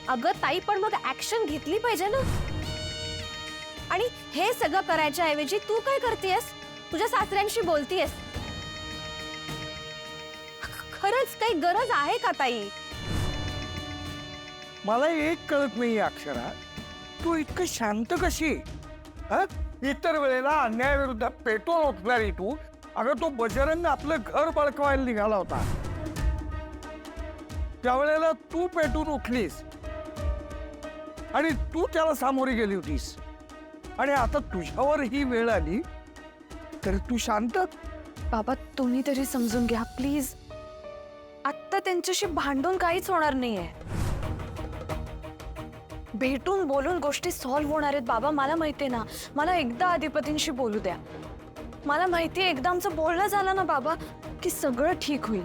अगं ताई, पण मग ऍक्शन घेतली पाहिजे ना. आणि हे सगळं करायच्या ऐवजी तू काय करतेयस? तुझ्या सासऱ्यांशी बोलतेयस. खरंच काही गरज आहे का ताई? मला एक कळत नाही अक्षरा, तू इतकं शांत कशी? हा? इतर वेळेला अन्यायाविरुद्ध पेटून उठणारी तू, अगं तो बजरंग आपलं घर बळकवायला निघाला होता, त्यावेळेला तू पेटून उठलीस आणि तू त्याला सामोरी गेली होतीस. आणि आता तुझ्यावर ही वेळ आली तर तू शांत? बाबा तुम्ही तरी समजून घ्या प्लीज. आत्ता त्यांच्याशी भांडून काहीच होणार नाहीये. भेटून बोलून गोष्टी सॉल्व्ह होणार आहेत बाबा. मला माहितीये ना, मला एकदा अधिपतींशी बोलू द्या. मला माहितीये एकदा आमचं बोलणं झालं ना बाबा की सगळं ठीक होईल.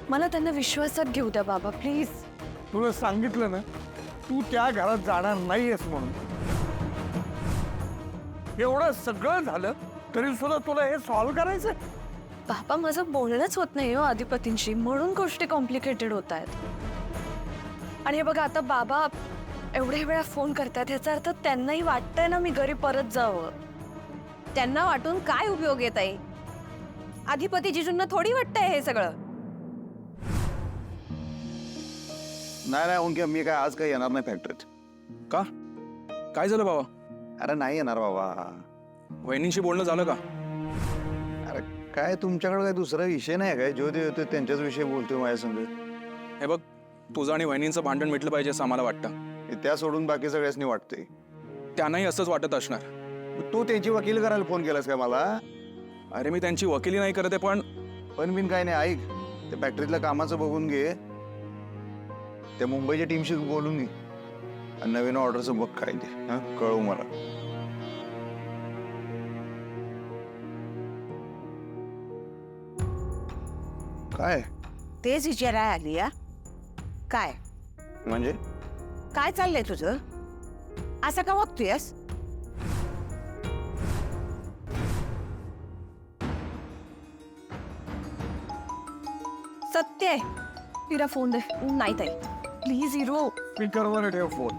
मला त्यांना विश्वासात घेऊ द्या बाबा प्लीज. तुला सांगितलं ना, तू त्या घरात जाणार नाहीयेस म्हणून. एवढं सगळं झालं तरी सुद्धा तुला हे सॉल्व्ह करायचं? बाबा माझं बोलणंच होत नाही हो अधिपतींशी, म्हणून गोष्टी कॉम्प्लिकेटेड होत आहेत. आणि हे बघा आता बाबा एवढ्या वेळा फोन करतात, ह्याचा अर्थ त्यांनाही वाटतंय ना मी घरी परत जावं. त्यांना वाटून काय उपयोग येत आहे? अधिपती जिजूंना थोडी वाटतंय हे सगळं. नाही नाही ओंके, मी काय आज काही येणार नाही फॅक्टरीत. का? काय झालं बाबा? अरे नाही येणार बाबा. वहिनींशी बोलणं झालं का? अरे काय तुमच्याकडे काय दुसरा विषय नाही काय? जो ते येतो त्यांच्याच विषयी बोलतोय माझ्या संग. हे बघ, तुझं आणि वहिनींचं भांडण मिटलं पाहिजे असं आम्हाला वाटतं. त्या सोडून बाकी सगळ्यांनी वाटते. त्यांनाही असंच वाटत असणार. तू त्यांची वकील करायला फोन केलास का मला? अरे मी त्यांची वकिली नाही करते, पण बिन काय नाही, ऐक, त्या फॅक्टरीतल्या कामाचं बघून घे, त्या मुंबईच्या टीमशी बोलून घे आणि नवीन ऑर्डरचं बघ काय ते. हा, कळव मला. काय तेच विचारायला आली या. काय म्हणजे? काय चाललंय तुझं? असं का वागतोयस? सत्य आहे. हिरा फोन दे. नाही ताई प्लीज हिरो. स्पीकरवर ठेव फोन,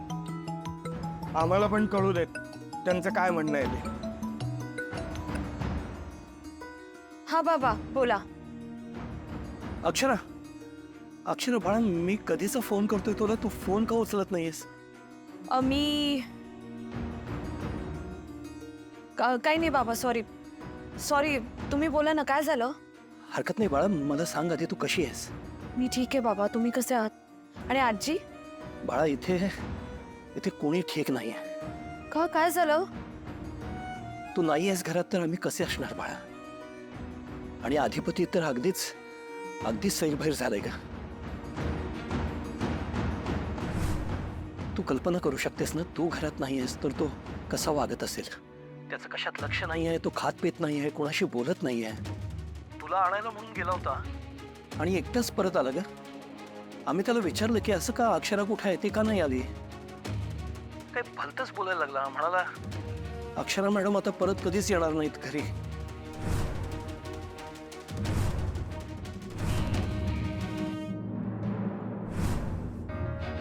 आम्हाला पण कळू देत त्यांचं काय म्हणणं आहे ते. हा बाबा बोला. अक्षरा, अक्षरा बाळा, मी कधीचा फोन करतोय तुला, तू फोन का उचलत नाहीयेस? मी काही नाही बाबा, सॉरी सॉरी. तुम्ही बोला ना, काय झालं? हरकत नाही बाळा, मला सांग आधी तू कशी आहेस? मी ठीक आहे बाबा, तुम्ही कसे आहात? आणि आजी? बाळा इथे इथे कोणी ठीक नाहीये. का, काय झालं? तू नाही आहेस घरात तर आम्ही कसे असणार बाळा? आणि अधिपती तर अगदीच सैलभैर झालाय का? तू कल्पना करू शकतेस ना, तू घरात नाही आहेस तर तो कसा वागत असेल? त्याचं कशात लक्ष नाही आहे, तो खात पित नाही आहे, कोणाशी बोलत नाही आहे. तुला आणायला म्हणून गेला होता आणि एकटाच परत आला ग. आम्ही त्याला विचारलं की असं का, अक्षरा कुठे आहे, ती का नाही आली? काय भलतच बोलायला लागला, म्हणाला अक्षरा मॅडम आता परत कधीच येणार नाहीत घरी.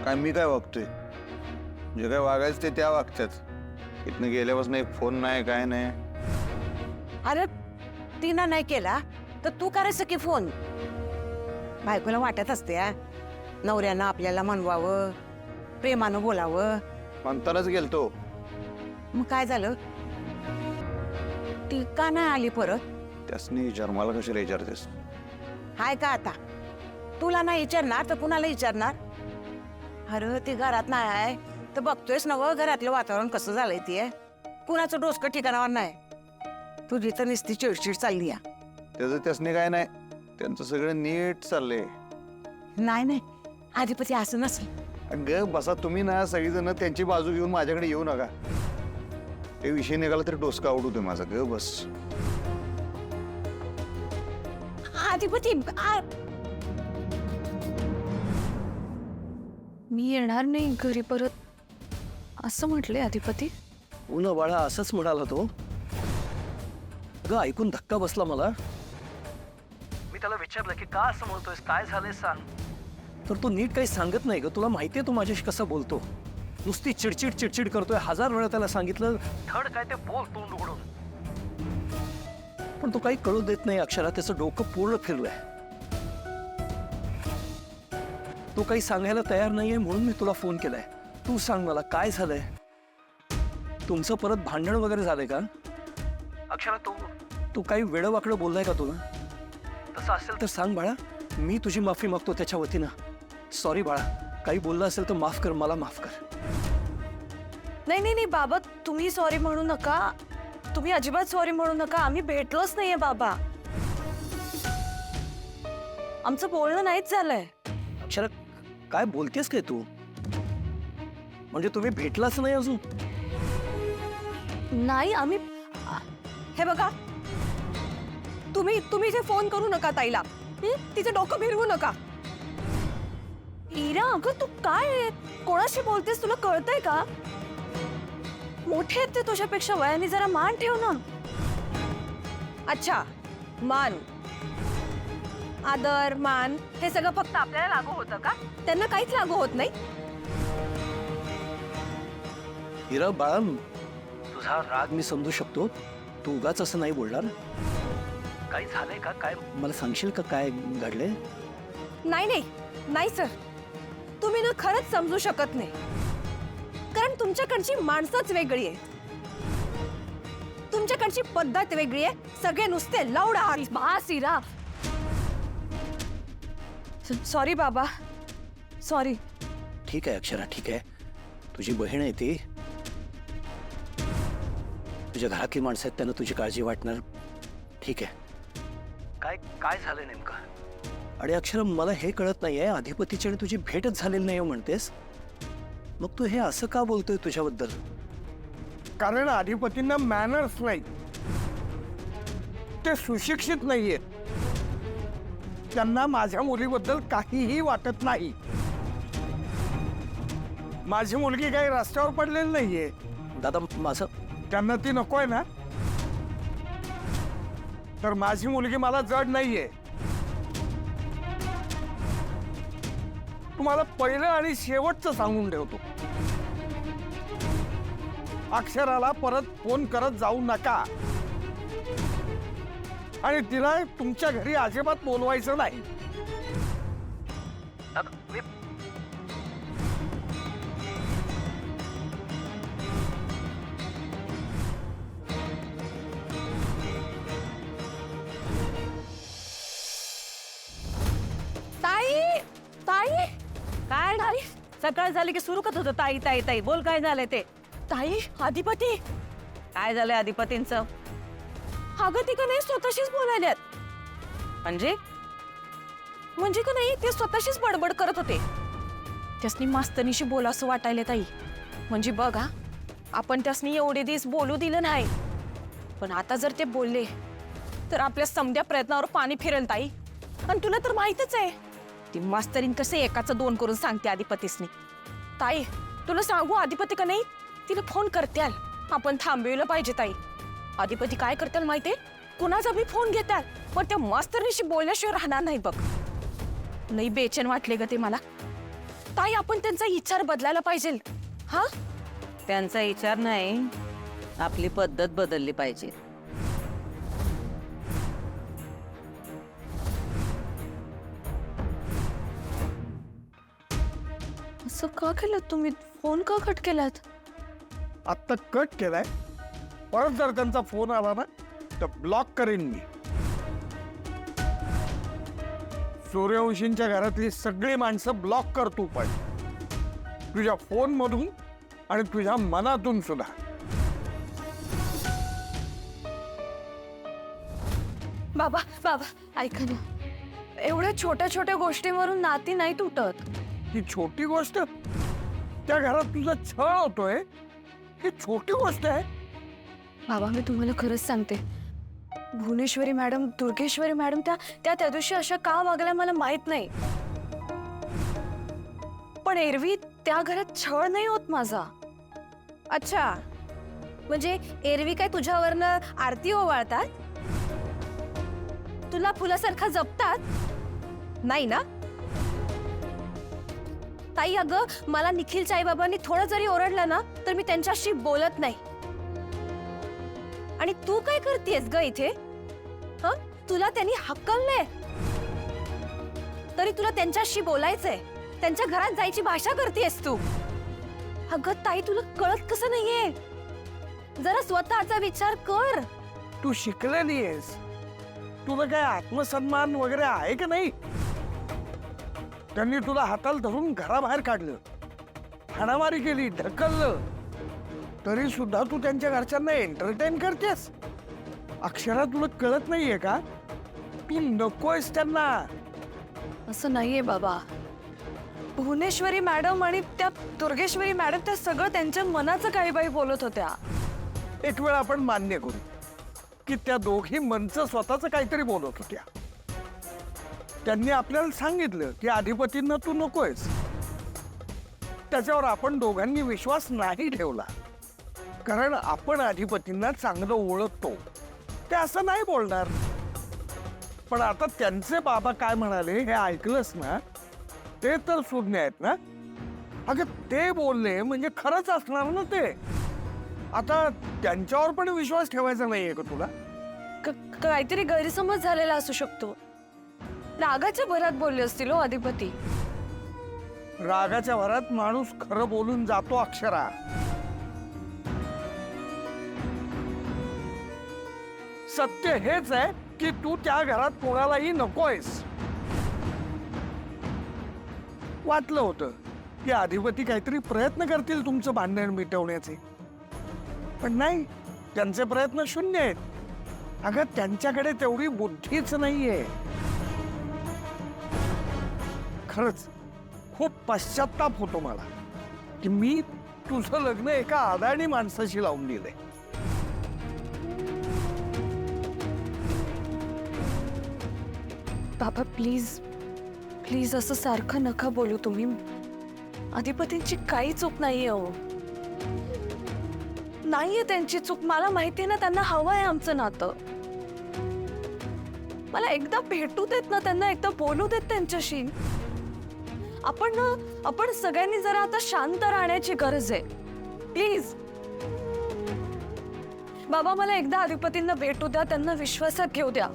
काय मी काय वागतोय? जे काय वागायचं ते त्या वागतात. इथनं गेल्यापासून एक फोन नाही, काय नाही. अरे तिनं नाही केला तर तू करायचं की फोन? बायकोला वाटत असते नवऱ्यानं आपल्याला मनवावं, प्रेमानं बोलावं. म्हणतानाच गेलतो. मग काय झालं? ती का नाही आली परत? त्यासनी विचार, मला कशाला विचारतेस? हाय का आता? तुला नाही विचारणार तर कुणाला विचारणार? अरे ती घरात नाही आहे तर बघतोयस ना व घरातलं वातावरण कसं झालंय. ते कुणाचं डोसकं ठिकाणावर नाही. तुझी तर नुसती चिडचिड चालली या. त्याचं त्यासनी काय नाही, त्यांचं सगळं नीट चाललंय. नाही अधिपती असं नसेल. ग बसा तुम्ही ना सगळीजण, त्यांची बाजू घेऊन माझ्याकडे येऊ नका. ते विषय निघाला तर डोसका आवडू माझा. ग बस. अधिपती मी येणार नाही घरी परत असं म्हटले अधिपती. हो ना बाळा, असंच म्हणाला तो. अगं ऐकून धक्का बसला मला. मी त्याला विचारलं की का असं म्हणतोयस, काय झालंय सांग. तर तो नीट काही सांगत नाही ग. तुला माहितीये तो माझ्याशी कसा बोलतो. नुसती चिडचिड चिडचिड करतोय. 1000 वेळा त्याला सांगितलं धड काय ते बोल तोंड उघडून, पण तो काही कळू देत नाही अक्षरा. त्याचं डोकं पूर्ण फिरलंय. तो काही सांगायला तयार नाहीये म्हणून मी तुला फोन केलाय. तू सांग मला काय झालंय. तुमचं परत भांडण वगैरे झालंय का अक्षरा? तू काही वेडवाकडं बोललाय का तुला? तसं असेल तर सांग बाळा, मी तुझी माफी मागतो त्याच्या वतीनं. सॉरी बाळा, काही बोललं असेल तर माफ कर, मला माफ कर. नाही नाही नाही बाबा, तुम्ही सॉरी म्हणू नका. तुम्ही अजिबात सॉरी म्हणू नका. आम्ही भेटलोच नाहीये बाबा. आमचं बोलणं नाहीच झालंय. अक्षरा काय बोलतेस काय तू? म्हणजे तुम्ही भेटलाच नाही अजून? नाही आम्ही हे बघा, तुम्ही इथे फोन करू नका ताईला. तिचं डोकं फिरवू नका. इरा अगं तू काय कोणाशी बोलतेस? तुला कळतंय का? मोठे आहेत ते तुझ्यापेक्षा वयाने. जरा मान ठेव ना. अच्छा, मान आदर मान हे सगळं फक्त आपल्याला लागू होतं का? त्यांना काहीच लागू होत नाही. हिरा बाळा, तुझा राग मी समजू शकतो. तू उगाच असं नाही बोलणार. काही झालंय का? काय मला सांगशील का काय घडले? नाही नाही नाही सर, तुम्ही ना खरंच समजू शकत नाही. कारण तुमच्याकडची माणसंच वेगळी आहे. तुमच्याकडची पद्धत वेगळी आहे. सगळे नुसते लाऊड आहात. बास इरा. सॉरी बाबा, सॉरी. ठीक आहे अक्षरा, ठीक आहे. तुझी बहीण आहे ती. तुझ्या घरातली माणसं आहेत, त्यांना तुझी काळजी वाटणार. ठीक आहे. काय काय झालं नेमकं? आणि अक्षरा मला हे कळत नाहीये, अधिपतीची आणि तुझी भेटच झालेली नाही म्हणतेस. मग तू हे असं का बोलतोय तुझ्याबद्दल? कारण अधिपतींना मॅनर्स नाही. ते सुशिक्षित नाहीये. त्यांना माझ्या मुलीबद्दल काहीही वाटत नाही. माझी मुलगी काही रस्त्यावर पडलेली नाहीये. दादा माझं त्यांना ती नकोय ना, तर माझी मुलगी मला जड नाहीये. तुम्हाला पहिलं आणि शेवटचं सांगून ठेवतो, अक्षराला परत फोन करत जाऊ नका. आणि तिला तुमच्या घरी अजिबात बोलवायचं नाही. ताई ताई काय नाही, सकाळ झाली की सुरू करत होतं ताई ताई ताई. बोल काय झालंय ते. ताई, अधिपती. काय झालंय अधिपतींचं? अगं ती का नाही स्वतःशीच बोलायल्यात. म्हणजे का नाही ते स्वतःशीच बडबड करत होते. त्यासनी मास्तनीशी बोला असं वाटायला ताई. म्हणजे बघा, आपण त्यासनी एवढे दिवस बोलू दिलं नाही, पण आता जर ते बोलले तर आपल्या समध्या प्रयत्नावर पाणी फिरेल ताई. आणि तुला तर माहितच आहे ती मास्तरीन कसे एकाचं दोन करून सांगते अधिपतीसनी. ताई तुला सांगू, अधिपती का नाही तिला फोन करत्याल. आपण थांबविलं पाहिजे ताई. अधिपती काय करताल माहितीये? कुणाचा बी फोन घेतात, पण त्या मास्तरनीशी बोलल्याशिवाय राहणार नाही बघ. नाही बेचैन वाटले ग ते मला. ताई आपण त्यांचा विचार बदलायला पाहिजे. हा, त्यांचा विचार नाही, आपली पद्धत बदलली पाहिजे. असं का केलं तुम्ही? फोन का कट केलात? आत्ता कट केलाय. परत जर त्यांचा फोन आला ना तर ब्लॉक करेन मी. सूर्यवंशींच्या घरातली सगळी माणसं ब्लॉक करतो, पण तुझ्या फोन मधून आणि तुझ्या मनातून सुद्धा. बाबा बाबा ऐका ना, एवढ्या छोट्या छोट्या गोष्टींवरून नाती नाही तुटत. ही छोटी गोष्ट, त्या घरात तुझा छळ होतोय, ही छोटी गोष्ट आहे. बाबा मी तुम्हाला खरंच सांगते, भुवनेश्वरी मॅडम, दुर्गेश्वरी मॅडम त्या दिवशी अशा का वागल्या मला माहित नाही, पण एरवी त्या घरात छळ नाही होत माझा. अच्छा, म्हणजे एरवी काय तुझ्यावरनं आरती ओवाळतात? तुला फुलासारखा जपतात नाही ना? ताई अगं मला निखिलच्या आई बाबांनी थोडं जरी ओरडलं ना तर मी त्यांच्याशी बोलत नाही. आणि तू काय करतेस ग इथे? तुला त्यांनी हक्कलले तरी तुला त्यांच्याशी बोलायचंय, त्यांच्या घरात जायची भाषा करतेस तू. अगं ताई तुला कळत कसं नाहीये? जरा स्वतःचा विचार कर. तू शिकलेली आहेस, तुला काय आत्मसन्मान वगैरे आहे का नाही? त्यांनी तुला हाताला धरून घराबाहेर काढलं, हाणामारी केली, ढकललं, तरी सुद्धा तू त्यांच्या घरच्यांना एंटरटेन करतेस. अक्षरा तुला कळत नाहीये का? तू नकोयस त्यांना. असं नाहीये बाबा. भुवनेश्वरी मॅडम आणि त्या दुर्गेश्वरी मॅडम त्या सगळं त्यांच्या मनाचं काही बाई बोलत होत्या. एक वेळ आपण मान्य करू की त्या दोघी मनचं स्वतःच काहीतरी बोलत होत्या. त्यांनी आपल्याला सांगितलं की अधिपतींना तू नकोयस. त्याच्यावर आपण दोघांनी विश्वास नाही ठेवला, कारण आपण अधिपतींना चांगलं ओळखतो. ते असं नाही बोलणार. पण आता त्यांचे बाबा काय म्हणाले हे ऐकलंस ना? ते तर सुज्ञ आहेत ना? अगं ते बोलले म्हणजे खरंच असणार ना ते. आता त्यांच्यावर पण विश्वास ठेवायचा नाहीये का तुला? काहीतरी गैरसमज झालेला असू शकतो. रागाच्या भरात बोलले असतील हो अधिपती. रागाच्या भरात माणूस खरं बोलून जातो अक्षरा. सत्य हेच आहे की तू त्या घरात कोणालाही नकोयस. वाटलं होतं की अधिपती काहीतरी प्रयत्न करतील तुमचं भांडण मिटवण्याचे, पण नाही, त्यांचे प्रयत्न शून्य आहेत. अगं त्यांच्याकडे तेवढी बुद्धीच नाहीये. खरंच खूप पश्चाताप होतो मला की मी तुझं लग्न एका अदाणी माणसाशी लावून दिलंय. बाबा प्लीज प्लीज असं सारखं नका बोलू तुम्ही. अधिपतींची काही चूक नाहीये हो. नाहीये त्यांची चूक. मला माहितीये ना त्यांना हवं आहे आमचं नातं. मला एकदा भेटू देत ना त्यांना, एकदा बोलू देत त्यांच्याशी. आपण सगळ्यांनी जरा आता शांत राहण्याची गरज आहे प्लीज. बाबा मला एकदा अधिपतींना भेटू द्या, त्यांना विश्वासात घेऊ द्या.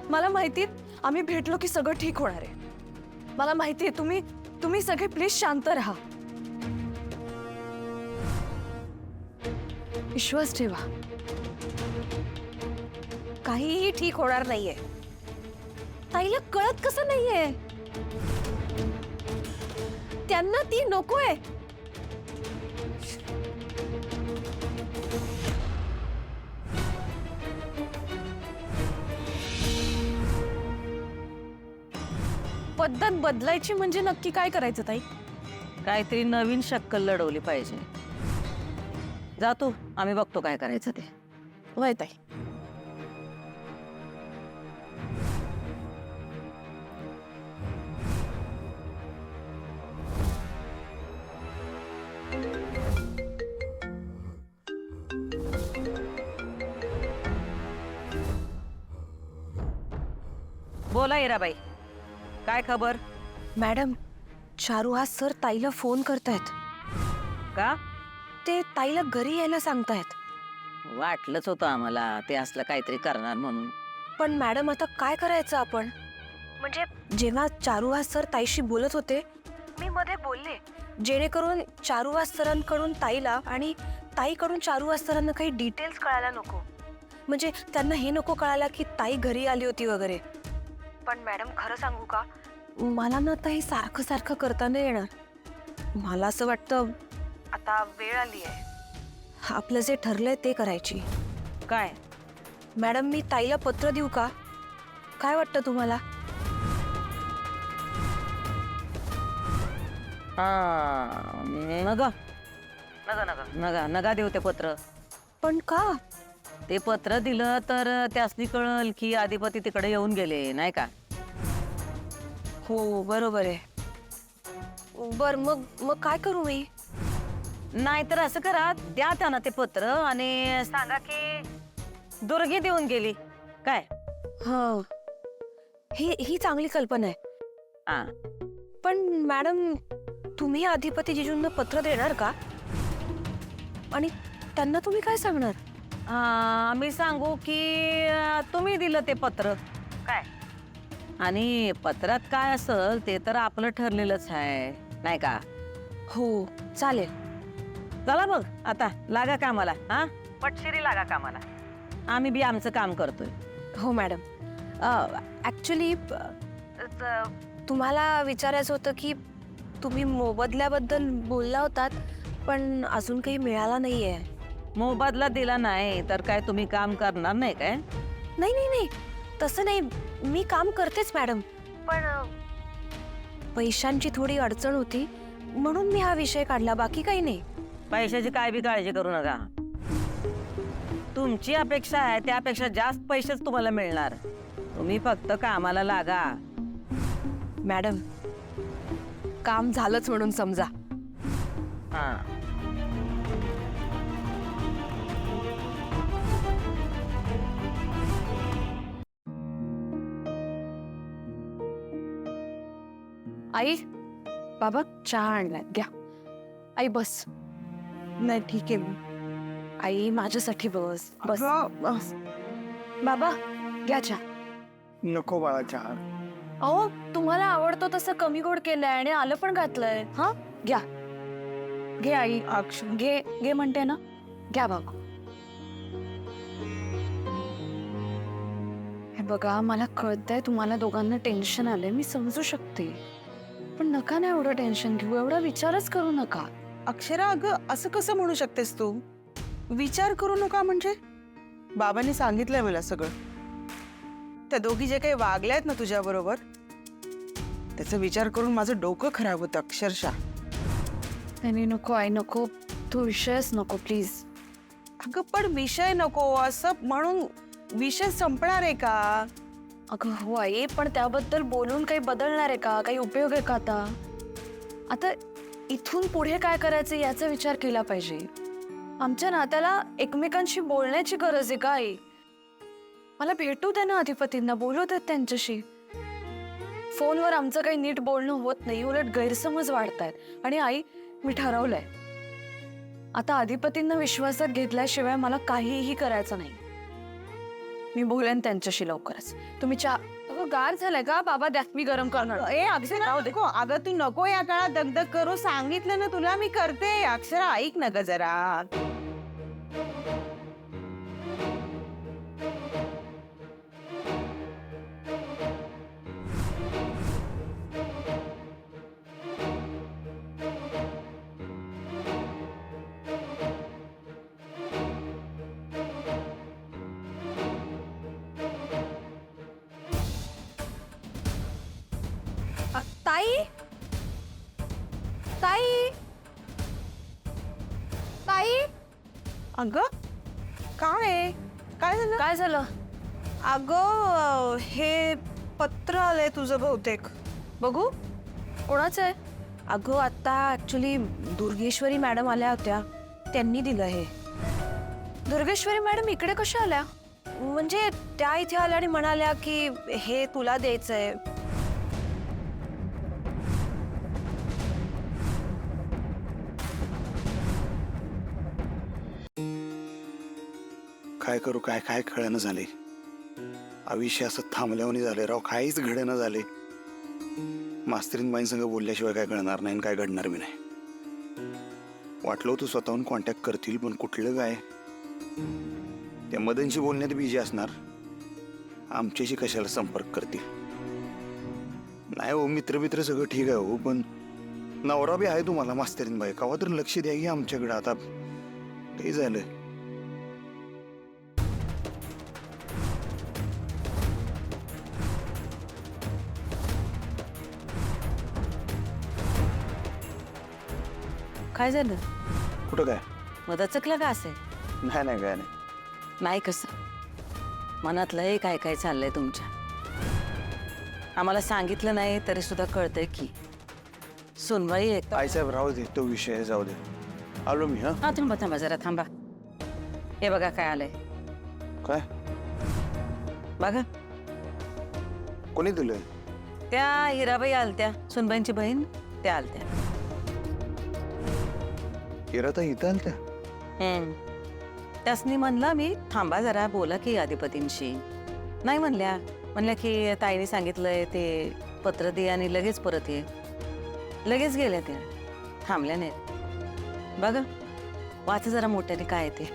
मला माहिती आम्ही भेटलो की सगळं ठीक होणार आहे. मला माहिती आहे तुम्ही सगळे प्लीज शांत राहा. विश्वास ठेवा, काहीही ठीक होणार नाहीये. ताईला कळत कसं नाहीये? त्यांना ती नकोय. पद्धत बदलायची म्हणजे नक्की काय करायचं ताई? काहीतरी नवीन शक्कल लढवली पाहिजे. जातो, आम्ही बघतो काय करायचं ते. वय ताई. बोला इराबाई, काय खबर? मॅडम चारुहास सर ताईला फोन करतायत. का? ते ताईला घरी यायला सांगतायत. वाटलंच होतं आम्हाला ते असलं काहीतरी करणार म्हणून. पण मॅडम आता काय करायचं आपण? म्हणजे जेव्हा चारुहास सर ताईशी बोलत होते मी मध्ये बोलले, जेणेकरून चारुहास सरांकडून ताईला आणि ताईकडून चारुहास सरांना काही डिटेल्स कळायला नको. म्हणजे त्यांना हे नको कळायला की ताई घरी आली होती वगैरे. पण मॅडम खरं सांगू का, मला ना ताई सारखं सारखं करता नाही येणार. मला असं वाटतं आता वेळ आली आहे आपलं जे ठरलंय ते करायची. काय? मॅडम मी ताईला पत्र देऊ का? काय वाटतं तुम्हाला? नगा नगा नगा नगा नगा देऊ ते पत्र. पण का? ते पत्र दिलं तर त्यासनी कळल की अधिपती तिकडे येऊन गेले, नाही का? हो बरोबर आहे. बर मग काय करू मी? नाहीतर असं करा, द्या त्यांना ते पत्र आणि सांगा की दुर्गी देऊन गेली. काय? हा ही चांगली कल्पना आहे. हा, पण मॅडम तुम्ही अधिपती जिजूंना पत्र देणार का? आणि त्यांना तुम्ही काय सांगणार? आम्ही सांगू की तुम्ही दिलं ते पत्र काय, आणि पत्रात काय असेल ते तर आपलं ठरलेलंच आहे नाही का? हो चालेल. चला मग आता लागा कामाला. हा, पटशिरी लागा कामाला. आम्ही बी आमचं काम करतोय. हो मॅडम. ॲक्च्युली तुम्हाला विचारायचं होतं की तुम्ही मोबदल्याबद्दल बोलला होतात पण अजून काही मिळाला नाही आहे. मोबदला दिला नाही तर काय तुम्ही काम करणार नाही काय? नाही नाही नाही तसं नाही, मी काम करतेच मॅडम, पण पैशांची थोडी अडचण होती म्हणून मी हा विषय काढला, बाकी काही नाही. पैशाची काय बी काळजी करू नका. तुमची अपेक्षा आहे त्यापेक्षा जास्त पैसेच तुम्हाला मिळणार. तुम्ही फक्त कामाला लागा. मॅडम काम झालंच म्हणून समजा. हा. आई बाबा चहा आणलाय, घ्या. आई बस. नाही ठीक आहे. आई माझ्यासाठी बस बस. बस. बाबा घ्या चहा. नको बाळा चहा. अहो तुम्हाला आवडतो तसं कमी गोड केलंय आणि आलं पण घातलंय. हा घ्या. घे आई. घे घे म्हणते ना, घ्या बाबा. हे बघा मला कळतंय तुम्हाला दोघांना टेन्शन आलंय, मी समजू शकते, पण नका ना एवढं टेन्शन घेऊ, एवढा विचारच करू नका. अक्षरा, अगं असं कसं म्हणू शकतेस तू? विचार करू नका म्हणजे? बाबांनी सांगितलंय मला सगळं. त्या दोघी जे काही वागल्या आहेत ना तुझ्या बरोबर, त्याचा विचार करून माझं डोकं खराब होतं अक्षरशः. नाही नको आई नको, तो विषयच नको प्लीज. अगं पण विषय नको असं म्हणून विषय संपणार आहे का? अगं हो आई, पण त्याबद्दल बोलून काही बदलणार आहे का? काही उपयोग आहे का? आता इथून पुढे काय करायचं याचा विचार केला पाहिजे. आमच्या नात्याला एकमेकांशी बोलण्याची गरज आहे का आई? मला भेटू दे ना अधिपतींना, बोलू देत त्यांच्याशी. फोनवर आमचं काही नीट बोलणं होत नाही, उलट गैरसमज वाढतायत. आणि आई मी ठरवलंय, आता अधिपतींना विश्वासात घेतल्याशिवाय मला काहीही करायचं नाही. मी बोलेन त्यांच्याशी लवकरच. तुम्ही चहा. अगं गार झालाय का बाबा? द्या मी गरम करणार. ए अक्षरा नको, अगं तू नको या काळात दगदग करू. सांगितलं ना तुला मी करते. अक्षरा ऐक ना ग जरा. ताई ताई ताई. अगं काय काय झालं? काय झालं? अगं हे पत्र आलंय तुझं बहुतेक. बघू कोणाचं आहे? अगं आता ऍक्च्युली दुर्गेश्वरी मॅडम आल्या होत्या, त्यांनी दिलं हे. दुर्गेश्वरी मॅडम इकडे कशा आल्या? म्हणजे त्या इथे आल्या आणि म्हणाल्या की हे तुला द्यायचंय. काय करू काय काय कळेना झाले. आयुष्य असं थांबल्यावानी झाले राव, काहीच घडेना झाले. मास्तरीनबाईंसंग बोलल्याशिवाय काय कळणार नाही आणि काय घडणार बी नाही. वाटलं होतं स्वतःहून कॉन्टॅक्ट करतील, पण कुठलं काय. त्या मदनशी बोलण्यात बिझी असणार, आमच्याशी कशाला संपर्क करतील. नाही हो, मित्र सगळं ठीक आहे हो, पण नवरा बी आहे तुम्हाला मास्तरीनबाई, कवा तर लक्ष द्या की आमच्याकडे. आता काही झालं. काय झालं? कुठं काय? मदचकलं का असेल? नाही नाही काय नाही. नाही कसं, मनातलंही काय काय चाललंय तुमच्या. आम्हाला सांगितलं नाही तरी सुद्धा कळतंय की. सुनबाई एक आईसाहेब राहू दे, तो विषय जाऊ दे. आलो मी. हा हा थांबा थांबा जरा थांबा. हे बघा काय आलंय. काय? बघा कोणी दिलंय? त्या हिराबाई आलत्या, सुनबाईंची बहीण, त्या आलत्या. हिराता इथं आलत्या? त्यासनी म्हणलं मी, थांबा जरा, बोला की अधिपतींशी. नाही म्हणल्या की ताईने सांगितलंय ते पत्र दे आणि लगेच परत ये. लगेच गेल्या त्या, थांबल्या नाहीत. बघा वाचा जरा मोठ्याने काय आहे ते.